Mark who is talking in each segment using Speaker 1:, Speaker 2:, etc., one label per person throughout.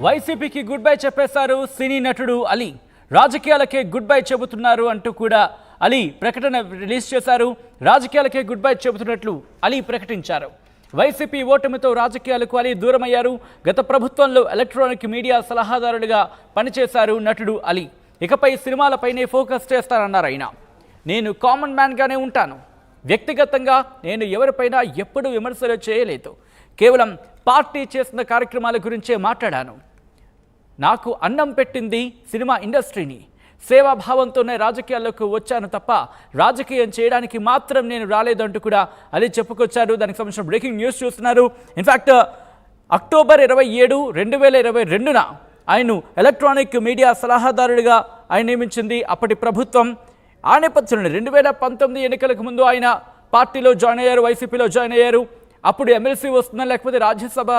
Speaker 1: వైసీపీకి good bye చెప్పేశారు సినీ నటుడు అలీ. రాజకీయాలకే గుడ్ బై చెబుతున్నారు అంటూ కూడా అలీ ప్రకటన రిలీజ్ చేశారు. రాజకీయాలకే గుడ్ బై చెబుతున్నట్లు అలీ ప్రకటించారు. వైసీపీ ఓటమితో రాజకీయాలకు అలీ దూరమయ్యారు. గత ప్రభుత్వంలో ఎలక్ట్రానిక్ మీడియా సలహాదారుడిగా పనిచేశారు నటుడు అలీ. ఇకపై సినిమాలపైనే ఫోకస్ చేస్తారన్నారు ఆయన. నేను కామన్ మ్యాన్గానే ఉంటాను. వ్యక్తిగతంగా నేను ఎవరిపైనా ఎప్పుడూ విమర్శలు చేయలేదు. కేవలం పార్టీ చేసిన కార్యక్రమాల గురించే మాట్లాడాను. నాకు అన్నం పెట్టింది సినిమా ఇండస్ట్రీని. సేవాభావంతోనే రాజకీయాల్లోకి వచ్చాను తప్ప రాజకీయం చేయడానికి మాత్రం నేను రాలేదంటూ కూడా అలీ చెప్పుకొచ్చారు. దానికి సంబంధించిన బ్రేకింగ్ న్యూస్ చూస్తున్నారు. ఇన్ఫ్యాక్ట్ అక్టోబర్ 27, 2022న ఆయన ఎలక్ట్రానిక్ మీడియా సలహాదారుడిగా ఆయన నియమించింది అప్పటి ప్రభుత్వం. ఆ నేపథ్యంలో 2019 ఎన్నికలకు ముందు ఆయన పార్టీలో జాయిన్ అయ్యారు, వైసీపీలో జాయిన్ అయ్యారు. అప్పుడు ఎమ్మెల్సీ వస్తుందా లేకపోతే రాజ్యసభ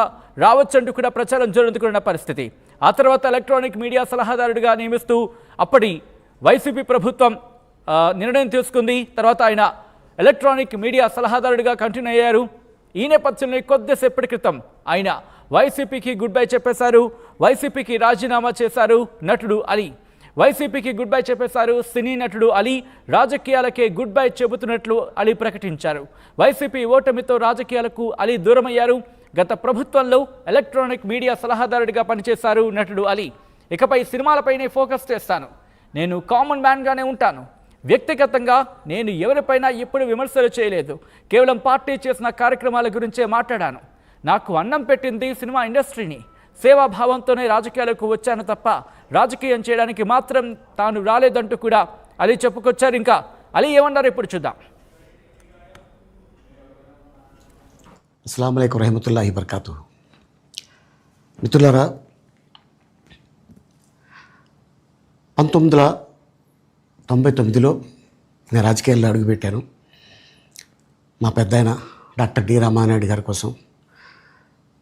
Speaker 1: రావచ్చంటూ కూడా ప్రచారం జరుగుతున్న పరిస్థితి. ఆ తర్వాత ఎలక్ట్రానిక్ మీడియా సలహాదారుడిగా నియమిస్తూ అప్పటి వైసీపీ ప్రభుత్వం నిర్ణయం తీసుకుంది. తర్వాత ఆయన ఎలక్ట్రానిక్ మీడియా సలహాదారుడిగా కంటిన్యూ అయ్యారు. ఈ నేపథ్యంలో కొద్దిసేపటి క్రితం ఆయన వైసీపీకి గుడ్ బై చెప్పేశారు. వైసీపీకి రాజీనామా చేశారు నటుడు అలీ. వైసీపీకి గుడ్ బై చెప్పేశారు సినీ నటుడు అలీ. రాజకీయాలకే గుడ్ బై చెబుతున్నట్లు అలీ ప్రకటించారు. వైసీపీ ఓటమితో రాజకీయాలకు అలీ దూరమయ్యారు. గత ప్రభుత్వంలో ఎలక్ట్రానిక్ మీడియా సలహాదారుడిగా పనిచేశారు నటుడు అలీ. ఇకపై సినిమాలపైనే ఫోకస్ చేస్తాను. నేను కామన్ మ్యాన్గానే ఉంటాను. వ్యక్తిగతంగా నేను ఎవరిపైనా ఎప్పుడు విమర్శలు చేయలేదు. కేవలం పార్టీ చేసిన కార్యక్రమాల గురించే మాట్లాడాను. నాకు అన్నం పెట్టింది సినిమా ఇండస్ట్రీని. సేవాభావంతోనే రాజకీయాలకు వచ్చాను తప్ప రాజకీయం చేయడానికి మాత్రం తాను రాలేదంటూ కూడా అలీ చెప్పుకొచ్చారు. ఇంకా అలీ ఏమన్నారు ఇప్పుడు చూద్దాం.
Speaker 2: అస్సలాము అలైకుం రహమతుల్లాహి బర్కాతుహు. మిత్రులారా, 1999లో నేను రాజకీయాల్లో అడుగుపెట్టాను. మా పెద్దాయన డాక్టర్ డి రామానాయుడు గారి కోసం.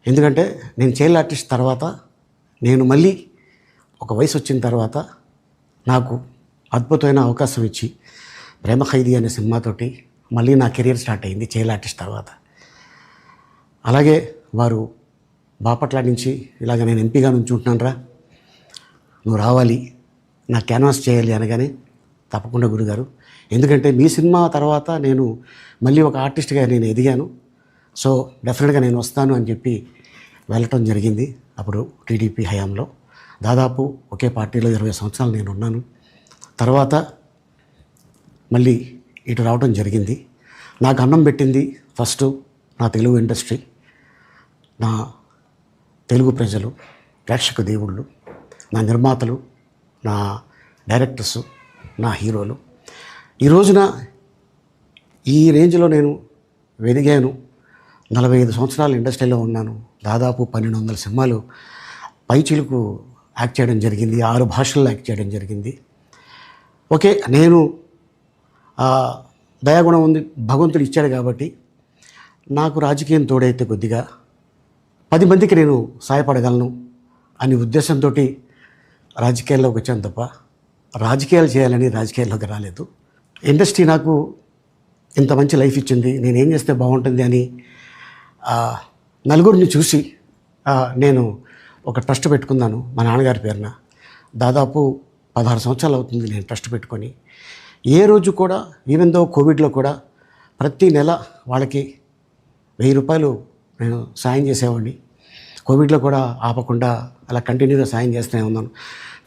Speaker 2: ఎందుకంటే నేను చైల్డ్ ఆర్టిస్ట్ తర్వాత నేను మళ్ళీ ఒక వయసు వచ్చిన తర్వాత నాకు అద్భుతమైన అవకాశం ఇచ్చి ప్రేమ ఖైదీ అనే సినిమాతోటి మళ్ళీ నా కెరీర్ స్టార్ట్ అయింది చైల్డ్ ఆర్టిస్ట్ తర్వాత. అలాగే వారు బాపట్ల నుంచి ఇలాగ నేను ఎంపీగా నుంచుంటున్నాను రా, నువ్వు రావాలి, నా క్యాన్వాస్ చేయాలి అనగానే తప్పకుండా గురుగారు, ఎందుకంటే మీ సినిమా తర్వాత నేను మళ్ళీ ఒక ఆర్టిస్ట్గా నేను ఎదిగాను, సో డెఫినెట్గా నేను వస్తాను అని చెప్పి వెళ్ళటం జరిగింది. అప్పుడు టీడీపీ హయాంలో దాదాపు ఒకే పార్టీలో 20 సంవత్సరాలు నేను ఉన్నాను. తర్వాత మళ్ళీ ఇటు రావడం జరిగింది. నాకు అన్నం పెట్టింది ఫస్ట్ నా తెలుగు ఇండస్ట్రీ, నా తెలుగు ప్రజలు, ప్రేక్షక దేవుళ్ళు, నా నిర్మాతలు, నా డైరెక్టర్సు, నా హీరోలు. ఈ రోజున ఈ రేంజ్లో నేను ఎదిగాను. 45 సంవత్సరాలు ఇండస్ట్రీలో ఉన్నాను. దాదాపు 1200 సినిమాలు పైచిలుకు యాక్ట్ చేయడం జరిగింది. 6 భాషల్లో యాక్ట్ చేయడం జరిగింది. ఓకే, నేను దయాగుణం ఉంది, భగవంతుడు ఇచ్చాడు కాబట్టి నాకు రాజకీయం తోడైతే కొద్దిగా 10 మందికి నేను సహాయపడగలను అనే ఉద్దేశంతో రాజకీయాల్లోకి వచ్చాను తప్ప రాజకీయాలు చేయాలని రాజకీయాల్లోకి రాలేదు. ఇండస్ట్రీ నాకు ఇంత మంచి లైఫ్ ఇచ్చింది, నేనేం చేస్తే బాగుంటుంది అని నలుగురిని చూసి నేను ఒక ట్రస్ట్ పెట్టుకున్నాను మా నాన్నగారి పేరున. దాదాపు 16 సంవత్సరాలు అవుతుంది నేను ట్రస్ట్ పెట్టుకొని. ఏ రోజు కూడా ఈవెన్ దో కోవిడ్లో కూడా ప్రతి నెల వాళ్ళకి 1000 రూపాయలు నేను సాయం చేసేవాడిని. కోవిడ్లో కూడా ఆపకుండా అలా కంటిన్యూగా సాయం చేస్తూనే ఉన్నాను.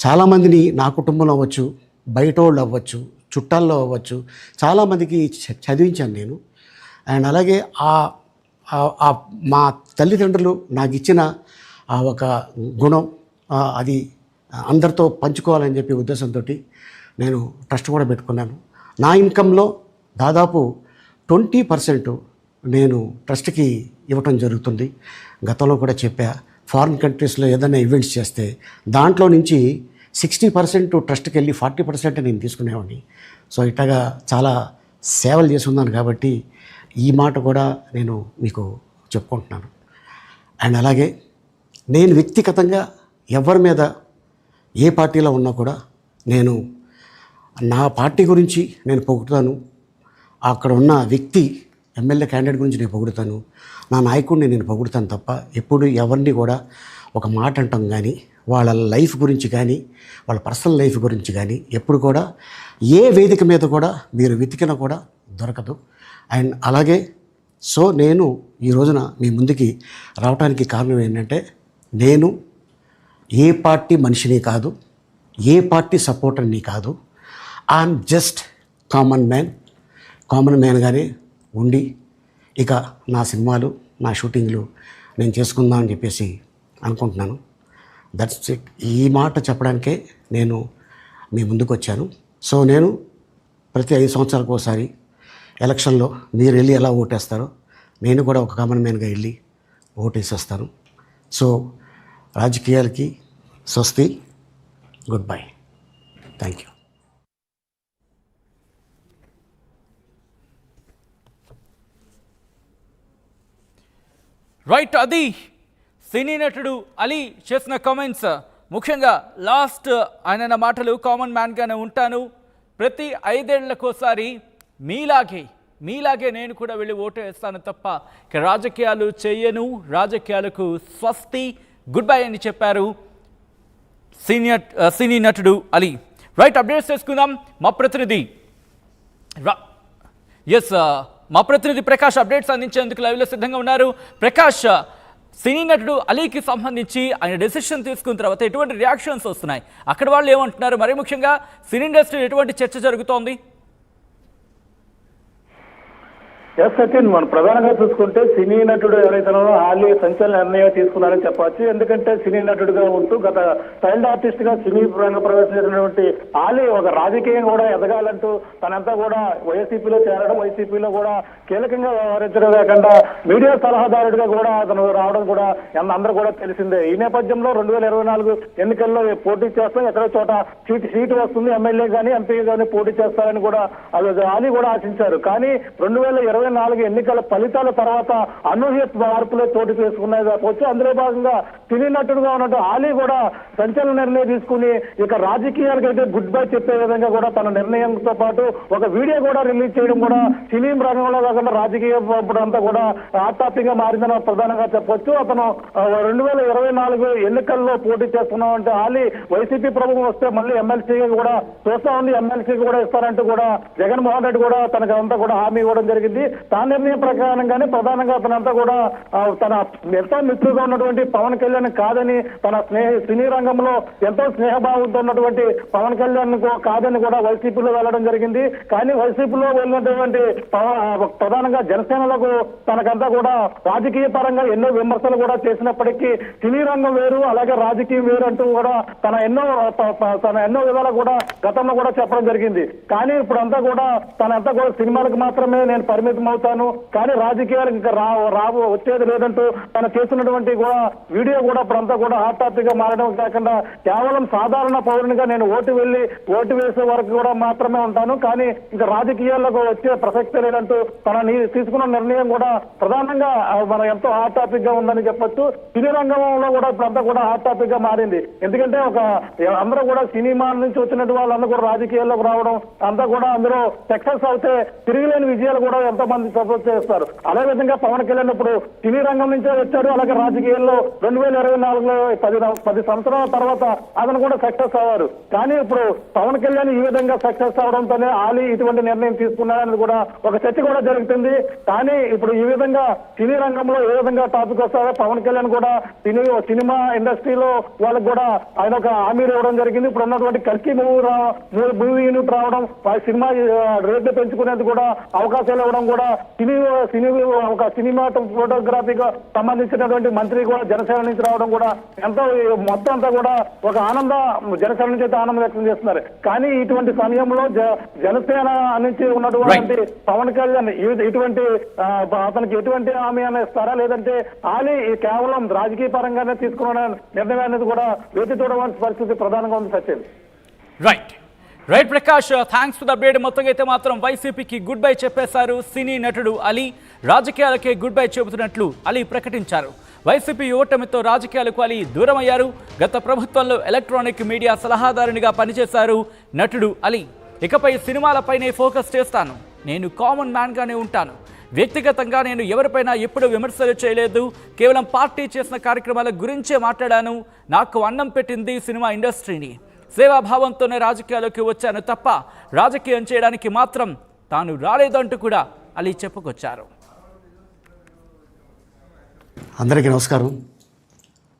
Speaker 2: చాలామందిని నా కుటుంబంలో అవ్వచ్చు, బయట వాళ్ళు అవ్వచ్చు, చుట్టాల్లో అవ్వచ్చు, చాలామందికి చదివించాను నేను. అండ్ అలాగే మా తల్లిదండ్రులు నాకు ఇచ్చిన ఒక గుణం అది అందరితో పంచుకోవాలని చెప్పి ఉద్దేశంతో నేను ట్రస్ట్ కూడా పెట్టుకున్నాను. నా ఇన్కంలో దాదాపు 20% నేను ట్రస్ట్కి ఇవ్వటం జరుగుతుంది. గతంలో కూడా చెప్పా, ఫారిన్ కంట్రీస్లో ఏదైనా ఈవెంట్స్ చేస్తే దాంట్లో నుంచి 60% ట్రస్ట్కి వెళ్ళి 40% నేను తీసుకునేవాడిని. సో ఇట్లాగా చాలా సేవలు చేసి ఉన్నాను కాబట్టి ఈ మాట కూడా నేను మీకు చెప్పుకుంటున్నాను. అండ్ అలాగే నేను వ్యక్తిగతంగా ఎవరి మీద ఏ పార్టీలో ఉన్నా కూడా నేను నా పార్టీ గురించి నేను పొగుడుతాను. అక్కడ ఉన్న వ్యక్తి ఎమ్మెల్యే క్యాండిడేట్ గురించి నేను పొగుడుతాను, నా నాయకుడిని నేను పొగుడుతాను తప్ప ఎప్పుడు ఎవరిని కూడా ఒక మాట అంటాం కానీ వాళ్ళ లైఫ్ గురించి కానీ వాళ్ళ పర్సనల్ లైఫ్ గురించి కానీ ఎప్పుడు కూడా ఏ వేదిక మీద కూడా మీరు వెతికినా కూడా దొరకదు. అండ్ అలాగే సో నేను ఈ రోజున మీ ముందుకి రావడానికి కారణం ఏంటంటే నేను ఏ పార్టీ మనిషిని కాదు, ఏ పార్టీ సపోర్టర్ని కాదు. ఐఎమ్ జస్ట్ కామన్ మ్యాన్గానే ఉండి ఇక నా సినిమాలు నా షూటింగ్లు నేను చేసుకుందాం అని చెప్పేసి అనుకుంటున్నాను. That's it. ఈ మాట చెప్పడానికే నేను మీ ముందుకు వచ్చాను. సో నేను ప్రతి 5 సంవత్సరాలకు ఒకసారి ఎలక్షన్లో మీరు వెళ్ళి ఎలా ఓటేస్తారో నేను కూడా ఒక కామన్ మ్యాన్గా వెళ్ళి ఓటేసేస్తాను. సో రాజకీయాలకి స్వస్తి, good bye, thank you.
Speaker 1: Right, అది సినీ నటుడు అలీ చేసిన కామెంట్స్. ముఖ్యంగా లాస్ట్ ఆయన మాటలు, కామన్ మ్యాన్గానే ఉంటాను, ప్రతి 5 ఏళ్లకోసారి మీలాగే నేను కూడా వెళ్ళి ఓటు వేస్తాను తప్ప ఇక రాజకీయాలు చేయను, రాజకీయాలకు స్వస్తి, గుడ్ బై అని చెప్పారు సినీ నటుడు అలీ. రైట్, అప్డేట్స్ చేసుకుందాం. మా ప్రతినిధి ప్రకాష్ అప్డేట్స్ అందించేందుకు లైవ్లో సిద్ధంగా ఉన్నారు. ప్రకాష్, సినీ నటుడు అలీకి సంబంధించి ఆయన డెసిషన్ తీసుకున్న తర్వాత ఎటువంటి రియాక్షన్స్ వస్తున్నాయి, అక్కడ వాళ్ళు ఏమంటున్నారు, మరి ముఖ్యంగా సినీ ఇండస్ట్రీ ఎటువంటి చర్చ జరుగుతోంది?
Speaker 3: ఎస్ సచిన్, మనం ప్రధానంగా చూసుకుంటే సినీ నటుడు ఎవరైతే ఆలీ సంచలన నిర్ణయం తీసుకున్నారని చెప్పవచ్చు. ఎందుకంటే సినీ నటుడుగా ఉంటూ గత చైల్డ్ ఆర్టిస్ట్ గా సినీ రంగ ప్రవేశించినటువంటి ఆలీ ఒక రాజకీయం కూడా ఎదగాలంటూ తనంతా కూడా వైసీపీలో చేరడం, వైసీపీలో కూడా కీలకంగా వ్యవహరించడం కాకుండా మీడియా సలహాదారుడిగా కూడా అతను రావడం కూడా అందరూ కూడా తెలిసిందే. ఈ నేపథ్యంలో 2024 ఎన్నికల్లో పోటీ చేస్తాం, ఎక్కడో చోట సీటు వస్తుంది, ఎమ్మెల్యే కానీ ఎంపీ కానీ పోటీ చేస్తారని కూడా ఆలీ కూడా ఆశించారు. కానీ 2024 ఎన్నికల ఫలితాల తర్వాత అనూహ్య మార్పులే చోటు చేసుకున్నాయి కావచ్చు. అందులో భాగంగా సినీ నటుడుగా ఉన్నట్టు ఆలీ కూడా సంచలన నిర్ణయం తీసుకుని ఇక రాజకీయాలకు అయితే గుడ్ బై చెప్పే విధంగా కూడా తన నిర్ణయంతో పాటు ఒక వీడియో కూడా రిలీజ్ చేయడం కూడా సినీ రంగంలో కాకుండా రాజకీయ అంతా కూడా హాట్ టాపిక్ గా మారిందని ప్రధానంగా చెప్పొచ్చు. అతను 2024 ఎన్నికల్లో పోటీ చేస్తున్నామంటే ఆలీ వైసీపీ ప్రభుత్వం వస్తే మళ్ళీ ఎమ్మెల్సీగా కూడా చూస్తా ఉంది, ఎమ్మెల్సీకి కూడా ఇస్తారంటూ కూడా జగన్మోహన్ రెడ్డి కూడా తనకు అంతా కూడా హామీ ఇవ్వడం జరిగింది. తన నిర్ణయం ప్రకారంగానే ప్రధానంగా అతనంతా కూడా తన ఎంతో మిత్రుగా ఉన్నటువంటి పవన్ కళ్యాణ్ కాదని, తన సినీ రంగంలో ఎంతో స్నేహభావంతో ఉన్నటువంటి పవన్ కళ్యాణ్ కాదని కూడా వైసీపీలో వెళ్ళడం జరిగింది. కానీ వైసీపీలో వెళ్ళినటువంటి ప్రధానంగా జనసేనలకు తనకంతా కూడా రాజకీయ పరంగా ఎన్నో విమర్శలు కూడా చేసినప్పటికీ సినీ రంగం వేరు, అలాగే రాజకీయం వేరు అంటూ కూడా తన ఎన్నో విధాలు కూడా గతంలో కూడా చెప్పడం జరిగింది. కానీ ఇప్పుడంతా కూడా తనంతా కూడా సినిమాలకు మాత్రమే నేను పరిమితం అవుతాను, కానీ రాజకీయాలకు ఇంకా వచ్చేది లేదంటూ తను చేస్తున్నటువంటి కూడా వీడియో కూడా ఇప్పుడంతా కూడా హాట్ టాపిక్ గా మారడం కాకుండా కేవలం సాధారణ పౌరునిగా నేను ఓటు వేసే వరకు కూడా మాత్రమే ఉంటాను, కానీ ఇంకా రాజకీయాలకు వచ్చే ప్రసక్తి లేదంటూ తన తీసుకున్న నిర్ణయం కూడా ప్రధానంగా మన ఎంతో హాట్ టాపిక్ గా ఉందని చెప్పొచ్చు. సినీ రంగంలో కూడా ఇప్పుడంతా కూడా హాట్ టాపిక్ గా మారింది. ఎందుకంటే అందరూ కూడా సినిమా నుంచి వచ్చినట్టు వాళ్ళందరూ కూడా రాజకీయాల్లోకి రావడం, అంతా కూడా అందులో సక్సెస్ అవుతే తిరిగిలేని విజయాలు కూడా ఎంతో మంది సపోర్ట్ చేస్తారు. అదే విధంగా పవన్ కళ్యాణ్ ఇప్పుడు సినీ రంగం నుంచే వచ్చాడు, అలాగే రాజకీయాల్లో 2024లో 10 సంవత్సరాల తర్వాత అతను కూడా సక్సెస్ అవ్వారు. కానీ ఇప్పుడు పవన్ కళ్యాణ్ ఈ విధంగా సక్సెస్ అవడంతోనే ఆలీ ఇటువంటి నిర్ణయం తీసుకున్నారని కూడా ఒక చర్చ కూడా జరుగుతుంది. కానీ ఇప్పుడు ఈ విధంగా సినీ రంగంలో ఏ విధంగా టాపిక్ వస్తారో పవన్ కళ్యాణ్ కూడా సినిమా ఇండస్ట్రీలో వాళ్ళకి కూడా ఆయన ఒక హామీలు ఇవ్వడం జరిగింది. ఇప్పుడు ఉన్నటువంటి కల్కి మూవీ యూనిట్ రావడం, సినిమా రేట్లు పెంచుకునేందుకు కూడా అవకాశాలు ఇవ్వడం కూడా ఒక సినిమా ఫోటోగ్రఫీగా సంబంధించినటువంటి మంత్రి కూడా జనసేన నుంచి రావడం కూడా ఎంతో మొత్తం అంతా కూడా ఒక జనసేన నుంచి అయితే ఆనందం వ్యక్తం చేస్తున్నారు. కానీ ఇటువంటి సమయంలో జనసేన నుంచి ఉన్నటువంటి పవన్ కళ్యాణ్ ఇటువంటి అతనికి ఎటువంటి హామీ అని ఇస్తారా, లేదంటే ఆలీ కేవలం రాజకీయ పరంగానే తీసుకున్న నిర్ణయం అనేది కూడా వేచి చూడవలసిన పరిస్థితి ప్రధానంగా ఉంది Sachin.
Speaker 1: Right Prakash, thanks for the update. మొత్తంగా అయితే మాత్రం వైసీపీకి గుడ్ బై చెప్పేశారు సినీ నటుడు అలీ. రాజకీయాలకే గుడ్ బై చెబుతున్నట్లు అలీ ప్రకటించారు. వైసీపీ ఓటమితో రాజకీయాలకు అలీ దూరం అయ్యారు. గత ప్రభుత్వంలో ఎలక్ట్రానిక్ మీడియా సలహాదారునిగా పనిచేశారు నటుడు అలీ. ఇకపై సినిమాలపైనే ఫోకస్ చేస్తాను, నేను కామన్ మ్యాన్గానే ఉంటాను, వ్యక్తిగతంగా నేను ఎవరిపైనా ఎప్పుడూ విమర్శలు చేయలేదు. కేవలం పార్టీ చేసిన కార్యక్రమాల గురించే మాట్లాడాను. నాకు అన్నం పెట్టింది సినిమా ఇండస్ట్రీని. సేవాభావంతోనే రాజకీయాల్లోకి వచ్చాను తప్ప రాజకీయం చేయడానికి మాత్రం తాను రాలేదంటూ కూడా అలీ చెప్పుకొచ్చారు.
Speaker 2: అందరికీ నమస్కారం.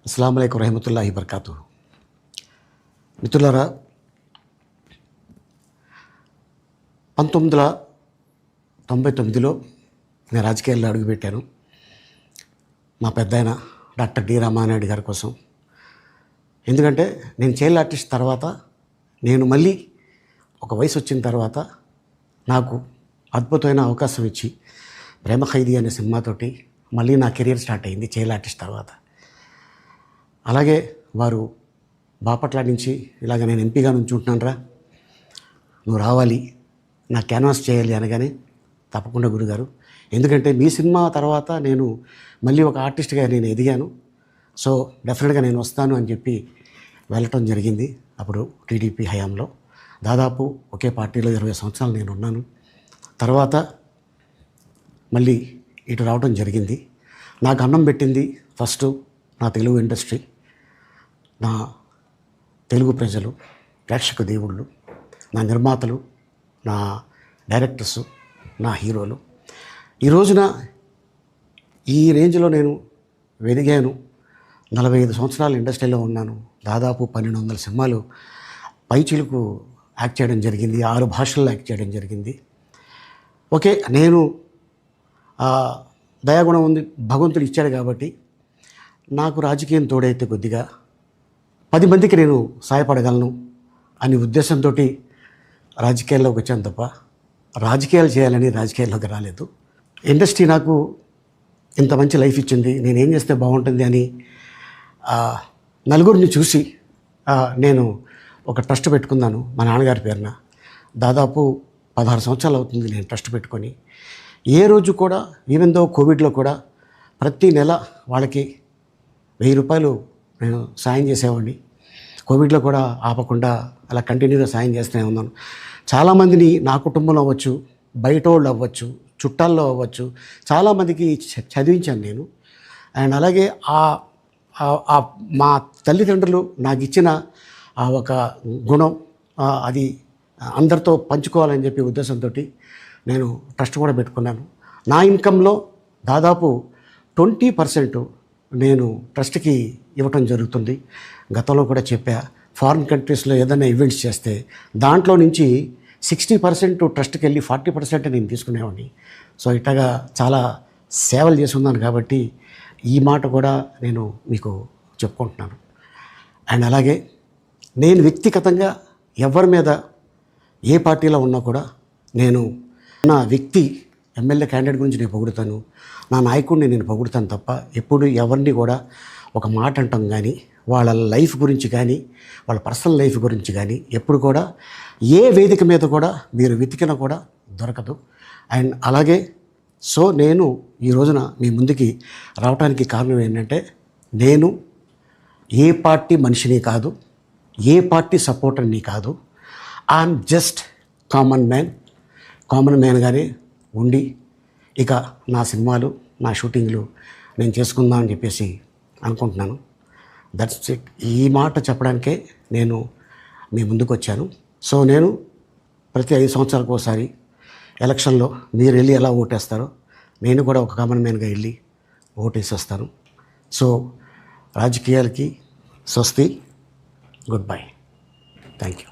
Speaker 2: అస్సలాము అలైకుం రహమతుల్లాహి బర్కాతు. మిత్రులారా, 1999లో నేను రాజకీయాల్లో అడుగుపెట్టాను. మా పెద్దాయన డాక్టర్ డి రామానాయుడు గారి కోసం. ఎందుకంటే నేను చైల్డ్ ఆర్టిస్ట్ తర్వాత నేను మళ్ళీ ఒక వయసు వచ్చిన తర్వాత నాకు అద్భుతమైన అవకాశం ఇచ్చి ప్రేమ ఖైదీ అనే సినిమాతోటి మళ్ళీ నా కెరీర్ స్టార్ట్ అయింది చైల్డ్ ఆర్టిస్ట్ తర్వాత. అలాగే వారు బాపట్ల నుంచి ఇలాగ నేను ఎంపీగా నుంచుంటున్నాను రా, నువ్వు రావాలి, నా క్యాన్వాస్ చేయాలి అనగానే తప్పకుండా గురుగారు, ఎందుకంటే మీ సినిమా తర్వాత నేను మళ్ళీ ఒక ఆర్టిస్ట్గా నేను ఎదిగాను, సో డెఫినెట్గా నేను వస్తాను అని చెప్పి వెళ్ళటం జరిగింది. అప్పుడు టీడీపీ హయాంలో దాదాపు ఒకే పార్టీలో 20 సంవత్సరాలు నేను ఉన్నాను. తర్వాత మళ్ళీ ఇటు రావడం జరిగింది. నాకు అన్నం పెట్టింది ఫస్ట్ నా తెలుగు ఇండస్ట్రీ, నా తెలుగు ప్రజలు, ప్రేక్షక దేవుళ్ళు, నా నిర్మాతలు, నా డైరెక్టర్సు, నా హీరోలు. ఈ రోజున ఈ రేంజ్లో నేను ఎదిగాను. 45 సంవత్సరాలు ఇండస్ట్రీలో ఉన్నాను. దాదాపు 1200 సినిమాలు పైచిలుకు యాక్ట్ చేయడం జరిగింది. 6 భాషల్లో యాక్ట్ చేయడం జరిగింది. ఓకే, నేను దయాగుణం ఉంది, భగవంతుడు ఇచ్చాడు కాబట్టి నాకు రాజకీయం తోడైతే కొద్దిగా 10 మందికి నేను సహాయపడగలను అనే ఉద్దేశంతో రాజకీయాల్లోకి వచ్చాను తప్ప రాజకీయాలు చేయాలని రాజకీయాల్లోకి రాలేదు. ఇండస్ట్రీ నాకు ఇంత మంచి లైఫ్ ఇచ్చింది, నేనేం చేస్తే బాగుంటుంది అని నలుగురిని చూసి నేను ఒక ట్రస్ట్ పెట్టుకున్నాను మా నాన్నగారి పేరున. దాదాపు 16 సంవత్సరాలు అవుతుంది నేను ట్రస్ట్ పెట్టుకొని. ఏ రోజు కూడా, ఈవెన్ దో కోవిడ్లో కూడా ప్రతి నెల వాళ్ళకి 1000 రూపాయలు నేను సాయం చేసేవాడిని. కోవిడ్లో కూడా ఆపకుండా అలా కంటిన్యూగా సాయం చేస్తూనే ఉన్నాను. చాలామందిని నా కుటుంబంలో అవ్వచ్చు, బయట వాళ్ళు అవ్వచ్చు, చుట్టాల్లో అవ్వచ్చు, చాలామందికి చదివించాను నేను. అండ్ అలాగే మా తల్లిదండ్రులు నాకు ఇచ్చిన ఆ ఒక గుణం అది అందరితో పంచుకోవాలని చెప్పి ఉద్దేశంతో నేను ట్రస్ట్ కూడా పెట్టుకున్నాను. నా ఇన్కంలో దాదాపు 20% నేను ట్రస్ట్కి ఇవ్వటం జరుగుతుంది. గతంలో కూడా చెప్పా, ఫారిన్ కంట్రీస్లో ఏదైనా ఈవెంట్స్ చేస్తే దాంట్లో నుంచి 60% ట్రస్ట్కి వెళ్ళి 40% నేను తీసుకునేవాడిని. సో ఇట్లాగా చాలా సేవలు చేసి ఉన్నాను కాబట్టి ఈ మాట కూడా నేను మీకు చెప్పుకుంటున్నాను. అండ్ అలాగే నేను వ్యక్తిగతంగా ఎవరి మీద ఏ పార్టీలో ఉన్నా కూడా నేను నా వ్యక్తి ఎమ్మెల్యే క్యాండిడేట్ గురించి నేను పొగుడుతాను, నా నాయకుడిని నేను పొగుడుతాను తప్ప ఎప్పుడు ఎవరిని కూడా ఒక మాట అంటాం కానీ, వాళ్ళ లైఫ్ గురించి కానీ, వాళ్ళ పర్సనల్ లైఫ్ గురించి కానీ ఎప్పుడు కూడా ఏ వేదిక మీద కూడా మీరు వెతికినా కూడా దొరకదు. అండ్ అలాగే సో నేను ఈ రోజున మీ ముందుకి రావడానికి కారణం ఏంటంటే, నేను ఏ పార్టీ మనిషిని కాదు, ఏ పార్టీ సపోర్టర్ని కాదు, ఐఎమ్ జస్ట్ కామన్ మ్యాన్గానే ఉండి ఇక నా సినిమాలు, నా షూటింగ్లు నేను చేసుకుందాం అని చెప్పేసి అనుకుంటున్నాను. That's it. ఈ మాట చెప్పడానికే నేను మీ ముందుకు వచ్చాను. సో నేను ప్రతి 5 సంవత్సరాలకు ఒకసారి ఎలక్షన్లో మీరు వెళ్ళి ఎలా ఓటేస్తారో నేను కూడా ఒక కామన్ మ్యాన్గా వెళ్ళి ఓటేసేస్తాను. సో రాజకీయాలకి స్వస్తి, గుడ్ బై, థ్యాంక్ యూ.